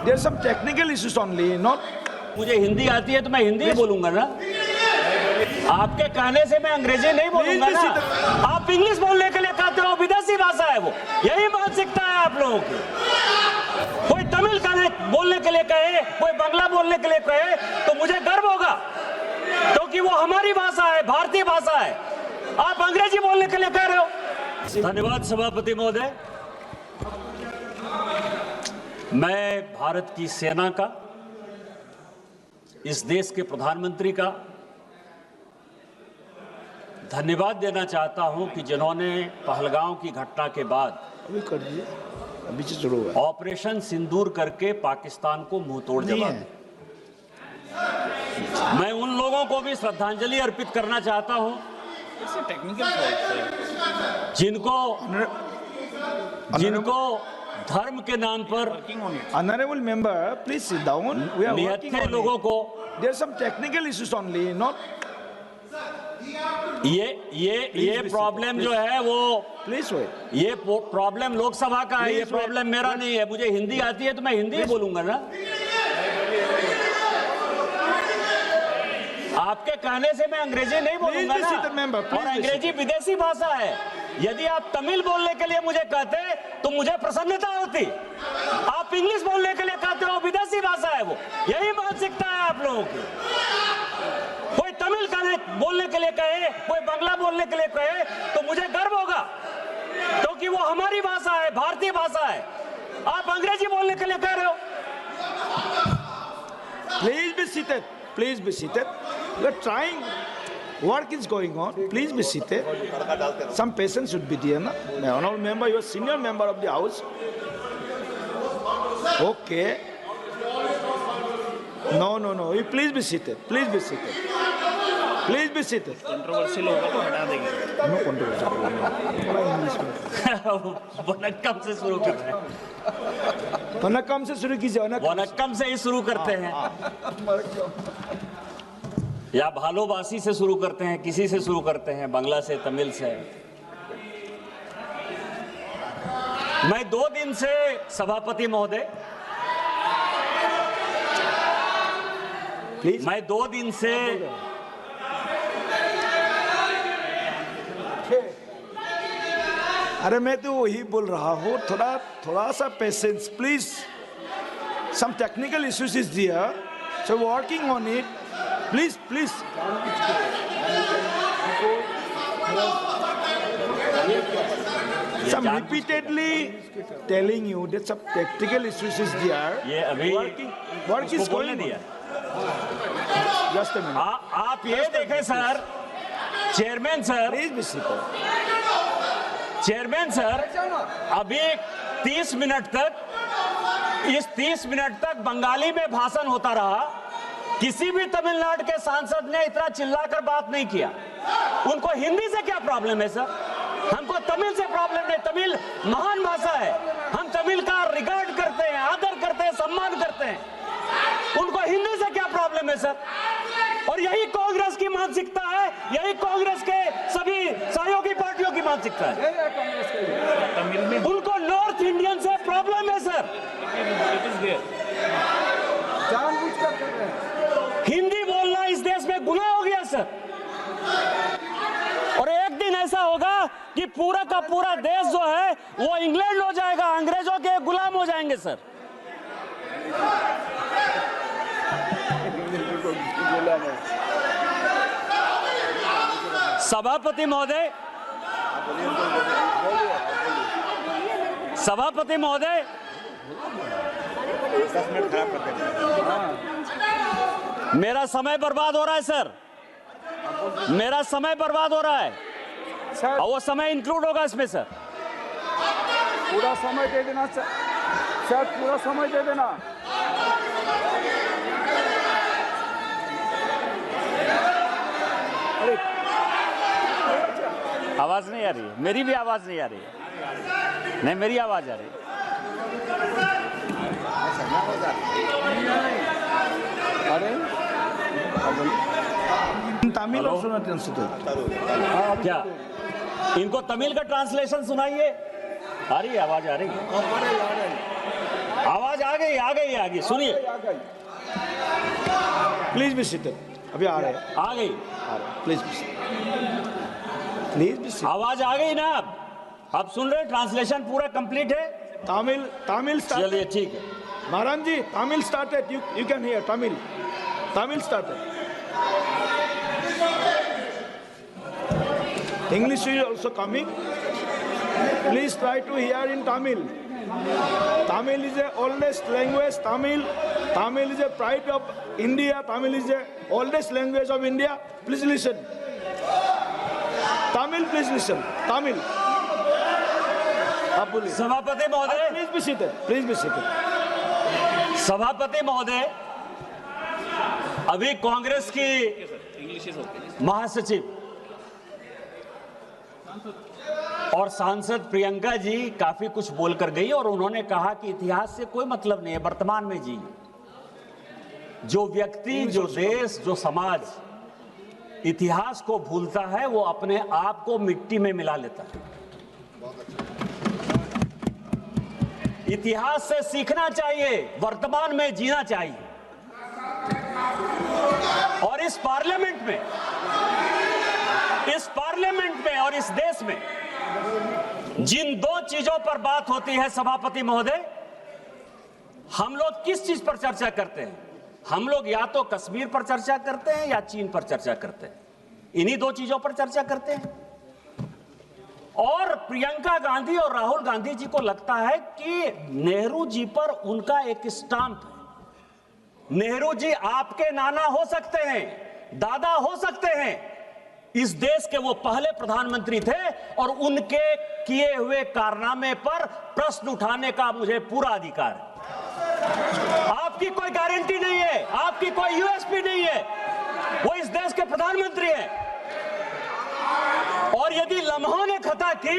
There's some technical issues only, not. मुझे हिंदी आती है तो मैं हिंदी ही बोलूंगा ना। आपके कहने से मैं अंग्रेजी नहीं बोलूंगा ना। आप इंग्लिश बोलने के लिए कहते हो, विदेशी भाषा है वो, यही मानसिकता है आप लोगों की। कोई तमिल बोलने के लिए कहे, कोई बांग्ला बोलने के लिए कहे तो मुझे गर्व होगा, क्योंकि वो हमारी भाषा है, भारतीय भाषा है। आप अंग्रेजी बोलने के लिए कह रहे हो। धन्यवाद सभापति महोदय। मैं भारत की सेना का, इस देश के प्रधानमंत्री का धन्यवाद देना चाहता हूं कि जिन्होंने पहलगांव की घटना के बाद अभी कर दीजिए, अभी से शुरू हुआ। ऑपरेशन सिंदूर करके पाकिस्तान को मुंहतोड़ जवाब दिया। मैं उन लोगों को भी श्रद्धांजलि अर्पित करना चाहता हूं जिनको धर्म के नाम पर Honorable member, please sit down. We are working निहत्थे on लोगों it. को There's some technical issues only, not. ये प्रॉब्लम जो है वो, Please wait. ये प्रॉब्लम लोकसभा का है, ये Please प्रॉब्लम wait. मेरा नहीं है। मुझे हिंदी आती है तो मैं हिंदी ही बोलूंगा ना। आपके कहने से मैं अंग्रेजी नहीं बोलूंगा Please be seated, member. ना। Please और be अंग्रेजी विदेशी भाषा है। यदि आप तमिल बोलने के लिए मुझे कहते तो मुझे प्रसन्नता होती। आप इंग्लिश बोलने के लिए कहते हो, विदेशी भाषा है वो, यही मानसिकता है आप लोगों की। कोई तमिल बोलने के लिए कहे, कोई बांग्ला बोलने के लिए कहे तो मुझे गर्व होगा, क्योंकि वो हमारी भाषा है, भारतीय भाषा है। आप अंग्रेजी बोलने के लिए कह रहे हो। Please be seated. Please be seated. We are trying. Work is going on. Please be seated. Some patience should be there, na? Honorable member, you are senior member of the house. Okay. No. You please be seated. Please be seated. Please be seated. Controversial होगा तो हटा देंगे। No controversy. थोड़ा English में। वनक्कम से शुरू करते हैं। वनक्कम से शुरू कीजिए। वनक्कम से ही शुरू करते हैं या भालोबासी से शुरू करते हैं, किसी से शुरू करते हैं, बांग्ला से, तमिल से। मैं 2 दिन से सभापति महोदय, प्लीज। मैं 2 दिन से अरे मैं तो वही बोल रहा हूँ, थोड़ा सा patience please. Some technical issues is there, so working on it. Please some repeatedly telling you that some technical issues is there. ये अभी work is उसको बोलने going दिया। on. Just a minute. आप ये देखें sir, chairman sir, Please be seated. Chairman sir, अभी 30 minute तक, इस 30 मिनट तक बंगाली में भाषण होता रहा। किसी भी तमिलनाडु के सांसद ने इतना चिल्लाकर बात नहीं किया। उनको हिंदी से क्या प्रॉब्लम है सर? हमको तमिल से प्रॉब्लम नहीं। तमिल महान भाषा है, हम तमिल का रिगार्ड करते हैं, आदर करते हैं, सम्मान करते हैं। उनको हिंदी से क्या प्रॉब्लम है सर? और यही कांग्रेस की मानसिकता है, यही कांग्रेस के सभी सहयोगी पार्टियों की मानसिकता है। तमिल में उनको नॉर्थ इंडियन से प्रॉब्लम है सर। जानबूझकर कर रहे हैं। हिंदी बोलना इस देश में गुनाह हो गया सर। और एक दिन ऐसा होगा कि पूरा का पूरा देश जो है वो इंग्लैंड हो जाएगा, अंग्रेजों के गुलाम हो जाएंगे सर। सभापति महोदय, सभापति महोदय, मेरा समय बर्बाद हो रहा है सर, मेरा समय बर्बाद हो रहा है और वो समय इंक्लूड होगा इसमें सर। पूरा समय दे देना सर, पूरा समय दे देना। आवाज नहीं आ रही है, मेरी भी आवाज नहीं आ रही है। नहीं, मेरी आवाज आ रही है। अरे तमिल और सुना ट्रांसलेट। क्या इनको तमिल का ट्रांसलेशन सुनाइए? आ रही है, आवाज आ रही है। आवाज आ गई सुनिए। Please be seated. अभी आ रहे हैं, आ गई प्लीज बी सीटेड। आवाज आ गई ना? अब सुन रहे? ट्रांसलेशन पूरा कंप्लीट है। Tamil started. चलिए ठीक है। Maran ji, Tamil started. You can hear Tamil. Tamil started. English is also coming. Please try to hear in Tamil. Tamil is the oldest language. Tamil is a pride of India. Tamil is the oldest language of India. Please listen. Tamil, please listen. Tamil. सभापति महोदय, Please be seated. Please be seated. सभापति महोदय, अभी कांग्रेस की महासचिव और सांसद प्रियंका जी काफी कुछ बोलकर गई और उन्होंने कहा कि इतिहास से कोई मतलब नहीं है, वर्तमान में जी। जो व्यक्ति, जो देश, जो समाज इतिहास को भूलता है वो अपने आप को मिट्टी में मिला लेता है। इतिहास से सीखना चाहिए, वर्तमान में जीना चाहिए। और इस पार्लियामेंट में और इस देश में जिन दो चीजों पर बात होती है सभापति महोदय, हम लोग किस चीज पर चर्चा करते हैं? हम लोग या तो कश्मीर पर चर्चा करते हैं या चीन पर चर्चा करते हैं। इन्हीं दो चीजों पर चर्चा करते हैं। और प्रियंका गांधी और राहुल गांधी जी को लगता है कि नेहरू जी पर उनका एक स्टाम्प है। नेहरू जी आपके नाना हो सकते हैं, दादा हो सकते हैं, इस देश के वो पहले प्रधानमंत्री थे और उनके किए हुए कारनामे पर प्रश्न उठाने का मुझे पूरा अधिकार है। आपकी कोई गारंटी नहीं है, आपकी कोई यूएसपी नहीं है, वो इस देश के प्रधानमंत्री हैं। और यदि लम्हों ने खता की,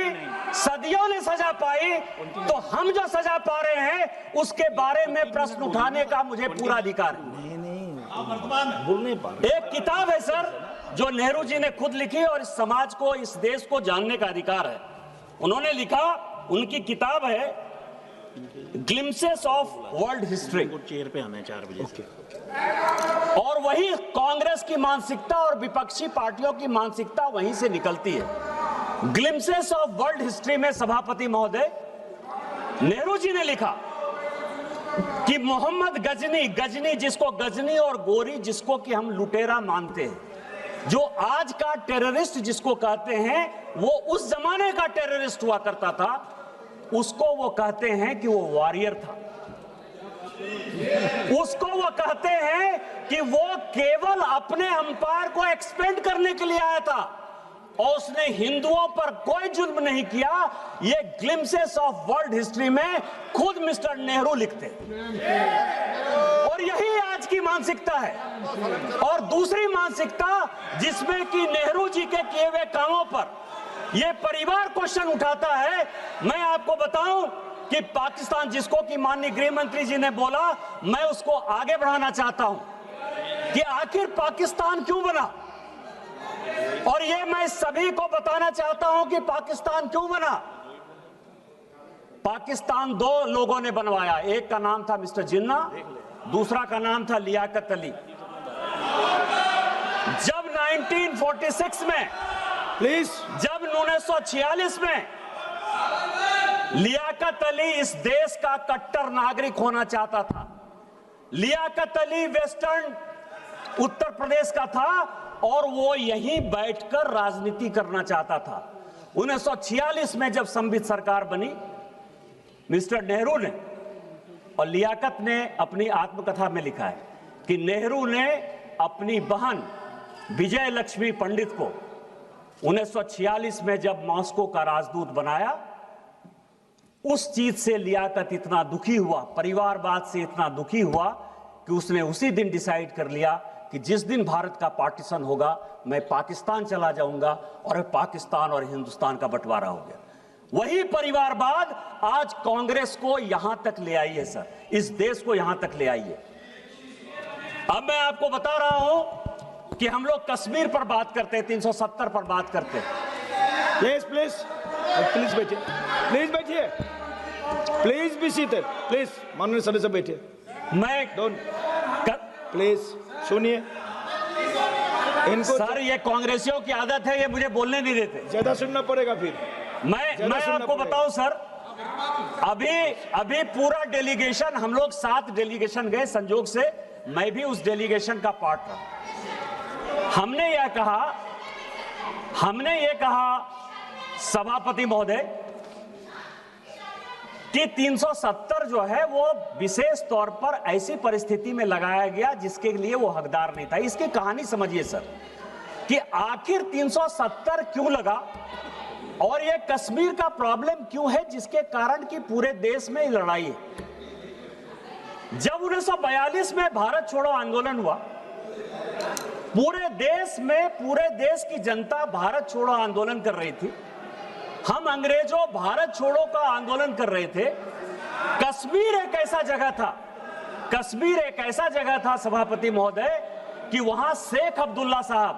सदियों ने सजा पाई, तो हम जो सजा पा रहे हैं उसके बारे में प्रश्न उठाने का मुझे पूरा अधिकार है। एक किताब है सर जो नेहरू जी ने खुद लिखी और इस समाज को, इस देश को जानने का अधिकार है। उन्होंने लिखा, उनकी किताब है glimpses of world history. Chair पे आना है 4 बजे से। और वही कांग्रेस की मानसिकता और विपक्षी पार्टियों की मानसिकता वहीं से निकलती है। ग्लिम्सेस ऑफ वर्ल्ड हिस्ट्री में सभापति महोदय, नेहरू जी ने लिखा कि मोहम्मद गजनी जिसको गजनी और गोरी जिसको कि हम लुटेरा मानते हैं, जो आज का टेररिस्ट जिसको कहते हैं, वो उस जमाने का टेररिस्ट हुआ करता था, उसको वो कहते हैं कि वो वॉरियर था। उसको वो कहते हैं कि वो केवल अपने अंपायर को एक्सपेंड करने के लिए आया था और उसने हिंदुओं पर कोई जुल्म नहीं किया। ये ग्लिम्सेस ऑफ वर्ल्ड हिस्ट्री में खुद मिस्टर नेहरू लिखते हैं। और यही आज की मानसिकता है। और दूसरी मानसिकता जिसमें कि नेहरू जी के किए हुए कामों पर ये परिवार क्वेश्चन उठाता है। मैं आपको बताऊं कि पाकिस्तान, जिसको कि माननीय गृह मंत्री जी ने बोला, मैं उसको आगे बढ़ाना चाहता हूं कि आखिर पाकिस्तान क्यों बना। और ये मैं सभी को बताना चाहता हूं कि पाकिस्तान क्यों बना। पाकिस्तान दो लोगों ने बनवाया, एक का नाम था मिस्टर जिन्ना, दूसरा का नाम था लियाकत अली। जब 1946 में, जब 1946 में लियाकत अली इस देश का कट्टर नागरिक होना चाहता था। लियाकत अली वेस्टर्न उत्तर प्रदेश का था और वो यहीं बैठकर राजनीति करना चाहता था। 1946 में जब संविधान सरकार बनी, मिस्टर नेहरू ने और लियाकत ने अपनी आत्मकथा में लिखा है कि नेहरू ने अपनी बहन विजय लक्ष्मी पंडित को 1946 में जब मॉस्को का राजदूत बनाया, उस चीज से लियाकत इतना दुखी हुआ, परिवारवाद से इतना दुखी हुआ कि उसने उसी दिन डिसाइड कर लिया कि जिस दिन भारत का पार्टीशन होगा मैं पाकिस्तान चला जाऊंगा, और पाकिस्तान और हिंदुस्तान का बंटवारा हो गया। वही परिवारवाद आज कांग्रेस को यहां तक ले आई है सर, इस देश को यहां तक ले आई है। अब मैं आपको बता रहा हूं कि हम लोग कश्मीर पर बात करते हैं, 370 पर बात करते हैं। प्लीज बैठिए, प्लीज बैठिए। प्लीज बी सीटेड, प्लीज माननीय सदस्य बैठिए, मैं डोंट कर, प्लीज सुनिए इनको। सर ये कांग्रेसियों की आदत है, ये मुझे बोलने नहीं देते। ज्यादा सुनना पड़ेगा फिर। मैं सुनना आपको पड़ेगा। बताऊं सर, अभी पूरा डेलीगेशन, हम लोग 7 डेलीगेशन गए, संजोग से मैं भी उस डेलीगेशन का पार्ट रहा। हमने ये कहा सभापति महोदय कि 370 जो है वो विशेष तौर पर ऐसी परिस्थिति में लगाया गया जिसके लिए वो हकदार नहीं था। इसकी कहानी समझिए सर कि आखिर 370 क्यों लगा और ये कश्मीर का प्रॉब्लम क्यों है जिसके कारण कि पूरे देश में लड़ाई है। जब 1942 में भारत छोड़ो आंदोलन हुआ, पूरे देश की जनता भारत छोड़ो आंदोलन कर रही थी। हम अंग्रेजों भारत छोड़ो का आंदोलन कर रहे थे। कश्मीर एक ऐसा जगह था सभापति महोदय कि वहां शेख अब्दुल्ला साहब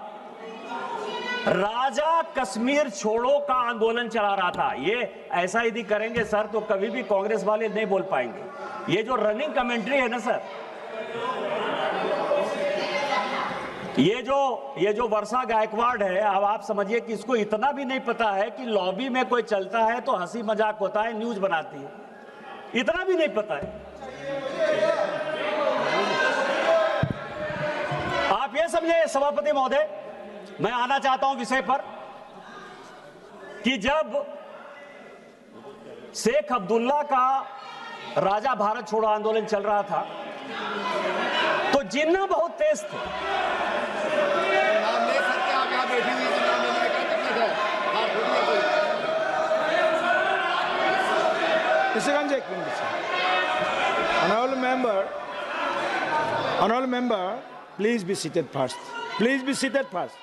राजा कश्मीर छोड़ो का आंदोलन चला रहा था। ये ऐसा यदि करेंगे सर तो कभी भी कांग्रेस वाले नहीं बोल पाएंगे। ये जो रनिंग कमेंट्री है ना सर, ये जो वर्षा गायकवाड़ है, अब आप समझिए कि इसको इतना भी नहीं पता है कि लॉबी में कोई चलता है तो हंसी मजाक होता है, न्यूज बनाती है, इतना भी नहीं पता है। आप ये समझे सभापति महोदय, मैं आना चाहता हूं विषय पर कि जब शेख अब्दुल्ला का राजा भारत छोड़ो आंदोलन चल रहा था तो जिन्ना बहुत तेज थे। Honorable member, please be seated first. Please be seated first.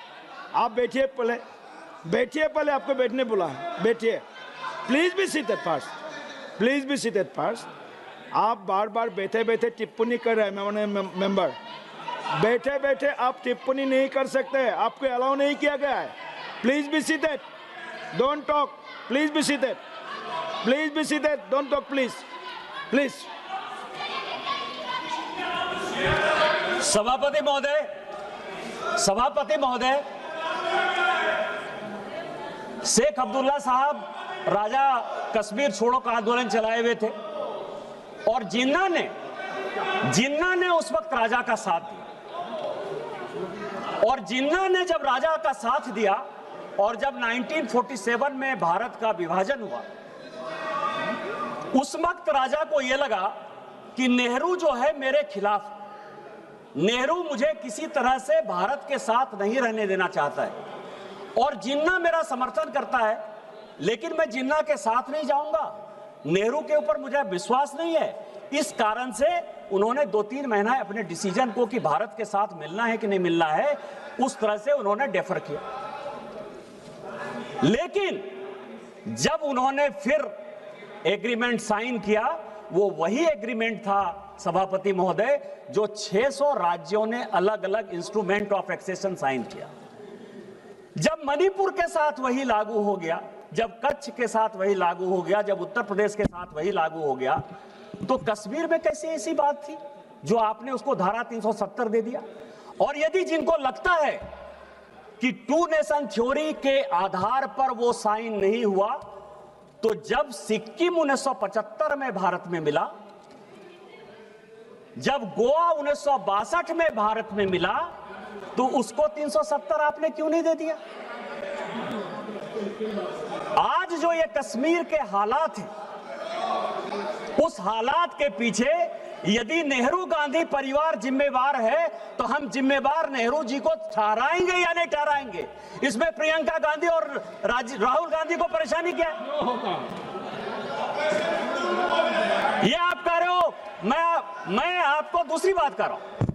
आप बैठिए पहले आपको बैठने बोला है, बैठिए। Please be seated first, please be seated first. आप बार बार बैठे बैठे टिप्पणी कर रहे हैं मेंबर, बैठे बैठे आप टिप्पणी नहीं कर सकते, आपको अलाउ नहीं किया गया है। Please be seated, don't talk, please be seated, please be seated, don't talk please, please. सभापति महोदय, शेख अब्दुल्ला साहब राजा कश्मीर छोड़ो का आंदोलन चलाए हुए थे और जिन्ना ने उस वक्त राजा का साथ दिया, और जिन्ना ने जब राजा का साथ दिया और जब 1947 में भारत का विभाजन हुआ, उस वक्त राजा को यह लगा कि नेहरू जो है मेरे खिलाफ, नेहरू मुझे किसी तरह से भारत के साथ नहीं रहने देना चाहता है और जिन्ना मेरा समर्थन करता है, लेकिन मैं जिन्ना के साथ नहीं जाऊंगा, नेहरू के ऊपर मुझे विश्वास नहीं है। इस कारण से उन्होंने 2-3 महीना अपने डिसीजन को कि भारत के साथ मिलना है कि नहीं मिलना है, उस तरह से उन्होंने डेफर किया। लेकिन जब उन्होंने फिर एग्रीमेंट साइन किया, वो वही एग्रीमेंट था सभापति महोदय जो 600 राज्यों ने अलग अलग इंस्ट्रूमेंट ऑफ एक्सेशन साइन किया। जब मणिपुर के साथ वही लागू हो गया, जब कच्छ के साथ वही लागू हो गया, जब उत्तर प्रदेश के साथ वही लागू हो गया, तो कश्मीर में कैसी ऐसी बात थी जो आपने उसको धारा 370 दे दिया? और यदि जिनको लगता है कि 2 नेशन थ्योरी के आधार पर वो साइन नहीं हुआ, तो जब सिक्किम 1975 में भारत में मिला, जब गोवा 1962 में भारत में मिला, तो उसको 370 आपने क्यों नहीं दे दिया? आज जो ये कश्मीर के हालात हैं, उस हालात के पीछे यदि नेहरू गांधी परिवार जिम्मेवार है तो हम जिम्मेवार नेहरू जी को ठहराएंगे या नहीं ठहराएंगे? इसमें प्रियंका गांधी और राहुल गांधी को परेशानी क्या है? ये आप कह रहे हो, मैं आपको दूसरी बात कर रहा हूं।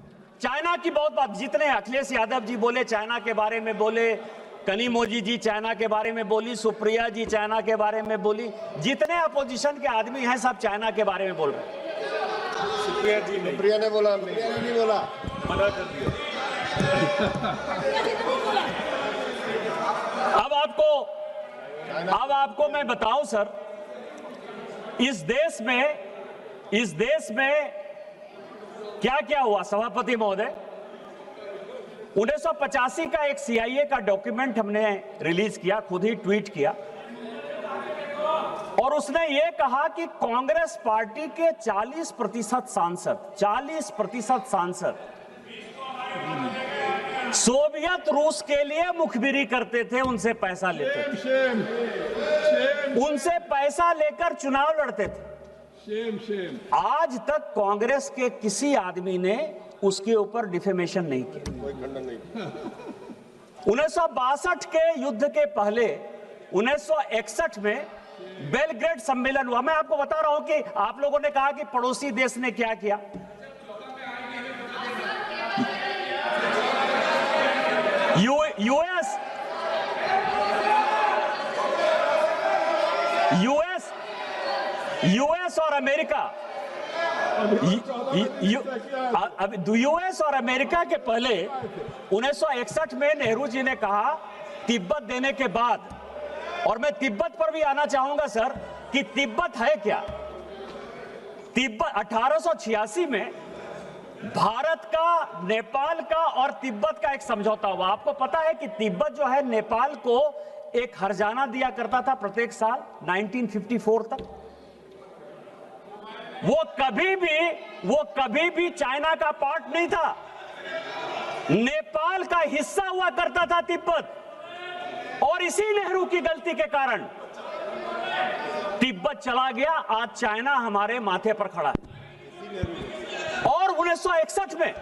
चाइना की बहुत बात, जितने अखिलेश यादव जी बोले चाइना के बारे में बोले, कनिमोझी जी चाइना के बारे में बोली, सुप्रिया जी चाइना के बारे में बोली, जितने अपोजिशन के आदमी हैं सब चाइना के बारे में बोल रहे हैं। सुप्रिया जी ने बोला, नहीं बोला, मना कर दिया। अब आपको मैं बताऊं सर इस देश में क्या क्या हुआ सभापति महोदय, 1985 का एक CIA का डॉक्यूमेंट हमने रिलीज किया, खुद ही ट्वीट किया, और उसने ये कहा कि कांग्रेस पार्टी के 40% सांसद सोवियत रूस के लिए मुखबिरी करते थे, उनसे पैसा लेते थे, उनसे पैसा लेकर चुनाव लड़ते थे। आज तक कांग्रेस के किसी आदमी ने उसके ऊपर डिफेमेशन नहीं किया। 1962 के युद्ध के पहले 1961 में बेलग्रेड सम्मेलन हुआ। मैं आपको बता रहा हूं कि आप लोगों ने कहा कि पड़ोसी देश ने क्या किया। यूएस और अमेरिका, यूएस और अमेरिका के पहले 1961 में नेहरू जी ने कहा तिब्बत देने के बाद, और मैं तिब्बत पर भी आना चाहूंगा सर कि तिब्बत है क्या। तिब्बत 1886 में भारत का, नेपाल का और तिब्बत का एक समझौता हुआ। आपको पता है कि तिब्बत जो है नेपाल को एक हर्जाना दिया करता था प्रत्येक साल 1954 तक। वो कभी भी चाइना का पार्ट नहीं था, नेपाल का हिस्सा हुआ करता था तिब्बत, और इसी नेहरू की गलती के कारण तिब्बत चला गया। आज चाइना हमारे माथे पर खड़ा है। और 1961 में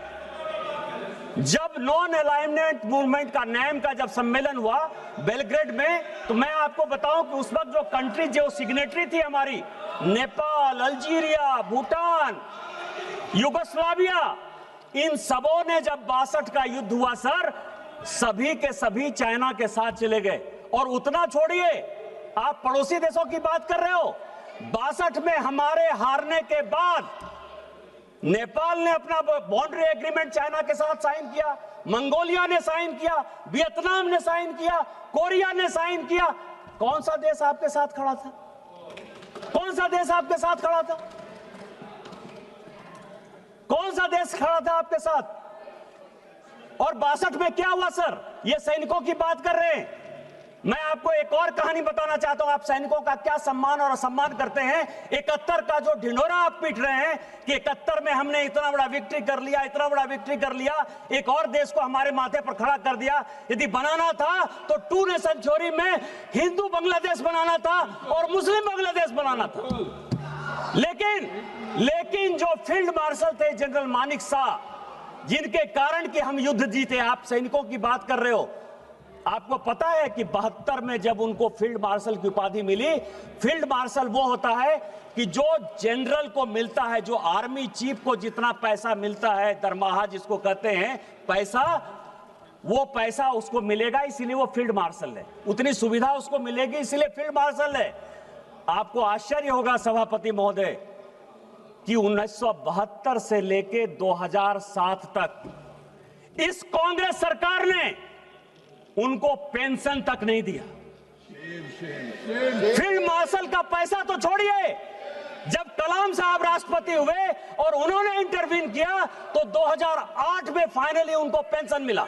जब नॉन अलाइनमेंट मूवमेंट का नैम का जब सम्मेलन हुआ बेलग्रेड में, तो मैं आपको बताऊं कि उस वक्त जो कंट्री जो सिग्नेटरी थी हमारी, नेपाल, अल्जीरिया, भूटान, युगोस्लाविया, इन सबों ने जब 62 का युद्ध हुआ सर, सभी के सभी चाइना के साथ चले गए। और उतना छोड़िए, आप पड़ोसी देशों की बात कर रहे हो, 62 में हमारे हारने के बाद नेपाल ने अपना बाउंड्री एग्रीमेंट चाइना के साथ साइन किया, मंगोलिया ने साइन किया, वियतनाम ने साइन किया, कोरिया ने साइन किया। कौन सा देश आपके साथ खड़ा था? कौन सा देश आपके साथ खड़ा था? कौन सा देश खड़ा था आपके साथ? और 62 में क्या हुआ सर? ये सैनिकों की बात कर रहे हैं। मैं आपको एक और कहानी बताना चाहता हूं, आप सैनिकों का क्या सम्मान और असम्मान करते हैं। 71 का जो ढिंढोरा आप पीट रहे हैं कि 71 में हमने इतना बड़ा विक्ट्री कर लिया, इतना बड़ा विक्ट्री कर लिया, एक और देश को हमारे माथे पर खड़ा कर दिया। यदि बनाना था तो 2 नेशन थ्योरी में हिंदू बांग्लादेश बनाना था और मुस्लिम बांग्लादेश बनाना था। लेकिन जो फील्ड मार्शल थे जनरल मानिक शाह, जिनके कारण कि हम युद्ध जीते, आप सैनिकों की बात कर रहे हो, आपको पता है कि 72 में जब उनको फील्ड मार्शल की उपाधि मिली, फील्ड मार्शल वो होता है कि जो जनरल को मिलता है, जो आर्मी चीफ को जितना पैसा मिलता है, दरमाहा जिसको कहते हैं पैसा, वो पैसा उसको मिलेगा, इसीलिए वो फील्ड मार्शल है। उतनी सुविधा उसको मिलेगी, इसीलिए फील्ड मार्शल है। आपको आश्चर्य होगा सभापति महोदय कि 1972 से लेके 2007 तक इस कांग्रेस सरकार ने उनको पेंशन तक नहीं दिया। फील्ड मार्शल का पैसा तो छोड़िए, जब कलाम साहब राष्ट्रपति हुए और उन्होंने इंटरवीन किया तो 2008 में फाइनली उनको पेंशन मिला।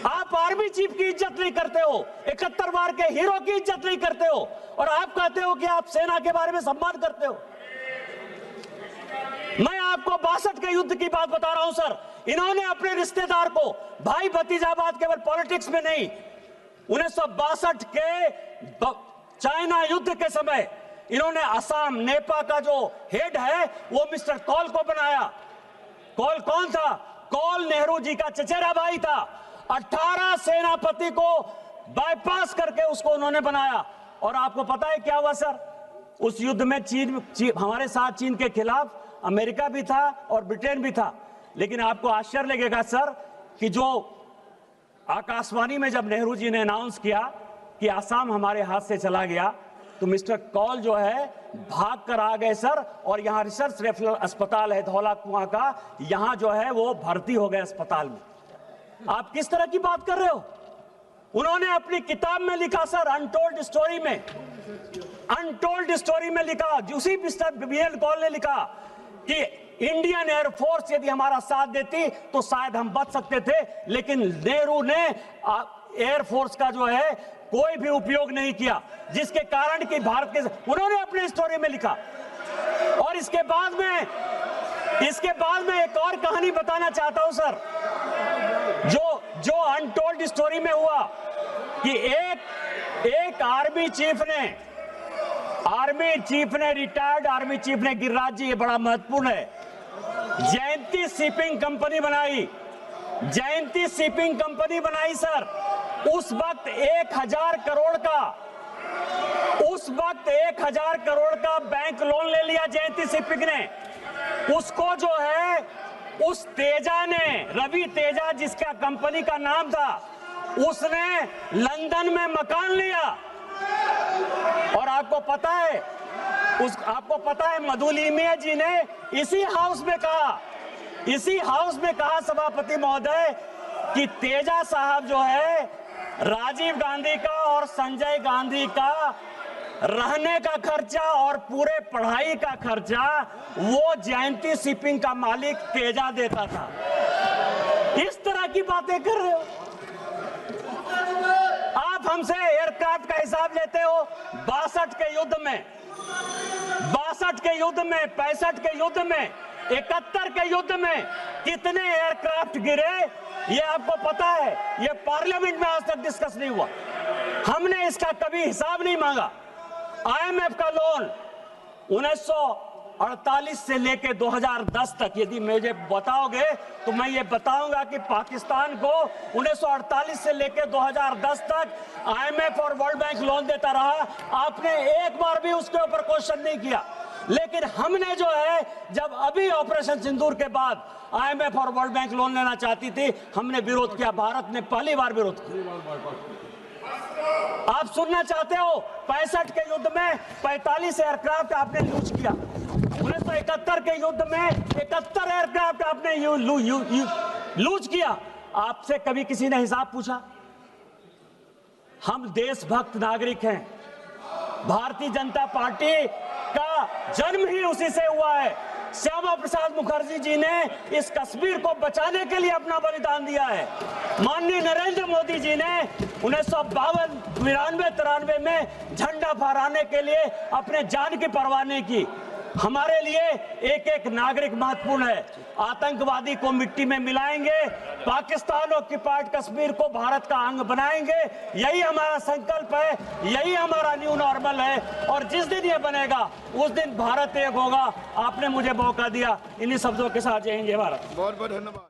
आप आर्मी चीफ की इज्जत नहीं करते हो, 71 बार के हीरो की इज्जत नहीं करते हो, और आप कहते हो कि आप सेना के बारे में सम्मान करते हो। मैं आपको 62 के युद्ध की बात बता रहा हूं सर। इन्होंने अपने रिश्तेदार को, भाई भतीजाबाद, केवल पॉलिटिक्स में नहीं, 1962 के चाइना युद्ध के समय इन्होंने असम नेपा का जो हेड है वो मिस्टर कॉल को बनाया। कॉल कौन था? कॉल नेहरू जी का चचेरा भाई था। 18 सेनापति को बाईपास करके उसको उन्होंने बनाया। और आपको पता है क्या हुआ सर? उस युद्ध में चीन हमारे साथ, चीन के खिलाफ अमेरिका भी था और ब्रिटेन भी था। लेकिन आपको आश्चर्य लगेगा सर कि जो आकाशवाणी में जब नेहरू जी ने अनाउंस किया कि आसाम हमारे हाथ से चला गया, तो मिस्टर कॉल जो है भाग कर आ गए सर, और यहाँ रिसर्च रेफरल अस्पताल है धौला कुआं का, यहाँ जो है वो भर्ती हो गए अस्पताल में। आप किस तरह की बात कर रहे हो? उन्होंने अपनी किताब में लिखा सर, अनटोल्ड स्टोरी में, अनटोल्ड स्टोरी में लिखा, उसी मिस्टर बीएल कौल ने लिखा कि इंडियन एयरफोर्स यदि हमारा साथ देती तो शायद हम बच सकते थे, लेकिन नेहरू ने एयरफोर्स का जो है कोई भी उपयोग नहीं किया, जिसके कारण कि भारत के, उन्होंने अपने स्टोरी में लिखा। और इसके बाद में एक और कहानी बताना चाहता हूं सर, जो अनटोल्ड स्टोरी में हुआ कि एक आर्मी चीफ ने रिटायर्ड आर्मी चीफ ने, गिरिराज जी ये बड़ा महत्वपूर्ण है, जयंती शिपिंग कंपनी बनाई सर। उस वक्त 1000 करोड़ का बैंक लोन ले लिया जयंती शिपिंग ने। उसको जो है उस तेजा ने, रवि तेजा जिसका कंपनी का नाम था, उसने लंदन में मकान लिया। और आपको पता है मधुलिमिया जी ने इसी हाउस में कहा सभापति महोदय कि तेजा साहब जो है राजीव गांधी का और संजय गांधी का रहने का खर्चा और पूरे पढ़ाई का खर्चा वो जयंती शिपिंग का मालिक तेजा देता था। इस तरह की बातें कर रहे हो आप, हमसे एयरक्राफ्ट का हिसाब लेते हो। 62 के युद्ध में, 65 के युद्ध में, 71 के युद्ध में कितने एयरक्राफ्ट गिरे ये आपको पता है। ये पार्लियामेंट में आज तक डिस्कस नहीं हुआ, हमने इसका कभी हिसाब नहीं मांगा। आईएमएफ का लोन 1948 से लेके 2010 तक, यदि मुझे बताओगे तो मैं ये बताऊंगा कि पाकिस्तान को 1948 से लेके 2010 तक आईएमएफ और वर्ल्ड बैंक लोन देता रहा। आपने एक बार भी उसके ऊपर क्वेश्चन नहीं किया। लेकिन हमने जो है, जब अभी ऑपरेशन सिंदूर के बाद आईएमएफ और वर्ल्ड बैंक लोन लेना चाहती थी, हमने विरोध किया। भारत ने पहली बार विरोध किया। आप सुनना चाहते हो, 65 के युद्ध में 45 एयरक्राफ्ट आपने लूज किया। 1971 के युद्ध में 71 एयरक्राफ्ट आपने लूज किया। आपसे कभी किसी ने हिसाब पूछा? हम देशभक्त नागरिक हैं। भारतीय जनता पार्टी का जन्म ही उसी से हुआ है। श्यामा प्रसाद मुखर्जी जी ने इस कश्मीर को बचाने के लिए अपना बलिदान दिया है। माननीय नरेंद्र मोदी जी ने 1952, 93 में झंडा फहराने के लिए अपने जान की परवाह नहीं की। हमारे लिए एक एक नागरिक महत्वपूर्ण है। आतंकवादी को मिट्टी में मिलाएंगे, पाकिस्तान ऑक्युपाइड कश्मीर को भारत का अंग बनाएंगे। यही हमारा संकल्प है, यही हमारा न्यू नॉर्मल है। और जिस दिन ये बनेगा उस दिन भारत एक होगा। आपने मुझे मौका दिया, इन्हीं शब्दों के साथ जय हिंद जय भारत। बहुत बहुत धन्यवाद।